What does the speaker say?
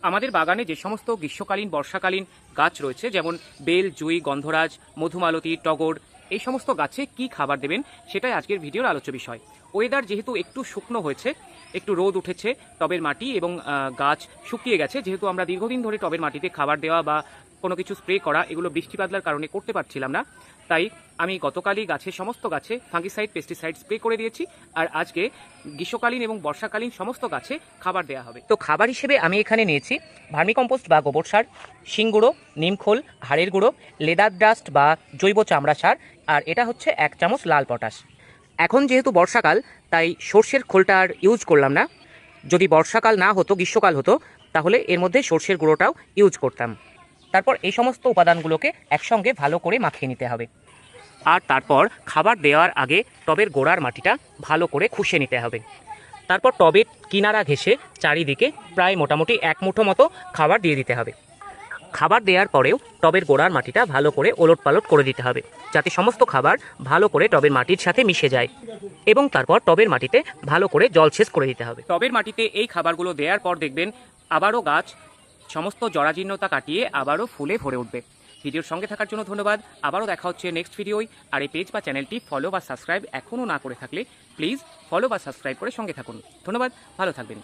আমাদের বাগানে যে সমস্ত গ্রীষ্মকালীন বর্ষাকালীন গাছ রয়েছে, যেমন বেল, জুঁই, গন্ধরাজ, মধুমালতী, টগর, এই সমস্ত গাছে কি খাবার দেবেন সেটাই আজকের ভিডিওর আলোচ্য বিষয়। ওয়েদার যেহেতু একটু শুকনো হয়েছে, একটু রোদ উঠেছে, টবের মাটি এবং গাছ শুকিয়ে গেছে, যেহেতু আমরা দীর্ঘদিন ধরে টবের মাটিতে খাবার দেওয়া বা কোনো কিছু স্প্রে করা এগুলো বৃষ্টি বাদলার কারণে করতে পারছিলাম না, তাই আমি গতকালই সমস্ত গাছে ফাঙ্গিসাইড, পেস্টিসাইড স্প্রে করে দিয়েছি। আর আজকে গ্রীষ্মকালীন এবং বর্ষাকালীন সমস্ত গাছে খাবার দেওয়া হবে। তো খাবার হিসেবে আমি এখানে নিয়েছি ভার্মিকম্পোস্ট বা গোবর সার, শিংগুঁড়ো, নিমখোল, হাড়ের গুঁড়ো, লেদার ডাস্ট বা জৈব চামড়া সার, আর এটা হচ্ছে 1 চামচ লাল পটাশ। এখন যেহেতু বর্ষাকাল, তাই সর্ষের খোলটা আর ইউজ করলাম না। যদি বর্ষাকাল না হতো, গ্রীষ্মকাল হতো, তাহলে এর মধ্যে সর্ষের গুঁড়োটাও ইউজ করতাম। তারপর এই সমস্ত উপাদানগুলোকে একসঙ্গে ভালো করে মাখিয়ে নিতে হবে। আর তারপর খাবার দেওয়ার আগে টবের গোড়ার মাটিটা ভালো করে খুশে নিতে হবে। তারপর টবের কিনারা ঘেঁষে চারিদিকে প্রায় মোটামুটি 1 মুঠো মতো খাবার দিয়ে দিতে হবে। খাবার দেওয়ার পরেও টবের গোড়ার মাটিটা ভালো করে ওলটপালট করে দিতে হবে, যাতে সমস্ত খাবার ভালো করে টবের মাটির সাথে মিশে যায়। এবং তারপর টবের মাটিতে ভালো করে জলসেচ করে দিতে হবে। টবের মাটিতে এই খাবারগুলো দেওয়ার পর দেখবেন আবারও গাছ সমস্ত জরাজীর্ণতা কাটিয়ে আবারও ফুলে ভরে উঠবে। ভিডিওর সঙ্গে থাকার জন্য ধন্যবাদ। আবারও দেখা হচ্ছে নেক্সট ভিডিওয়। আর এই পেজ বা চ্যানেলটি ফলো বা সাবস্ক্রাইব এখনও না করে থাকলে প্লিজ ফলো বা সাবস্ক্রাইব করে সঙ্গে থাকুন। ধন্যবাদ, ভালো থাকবেন।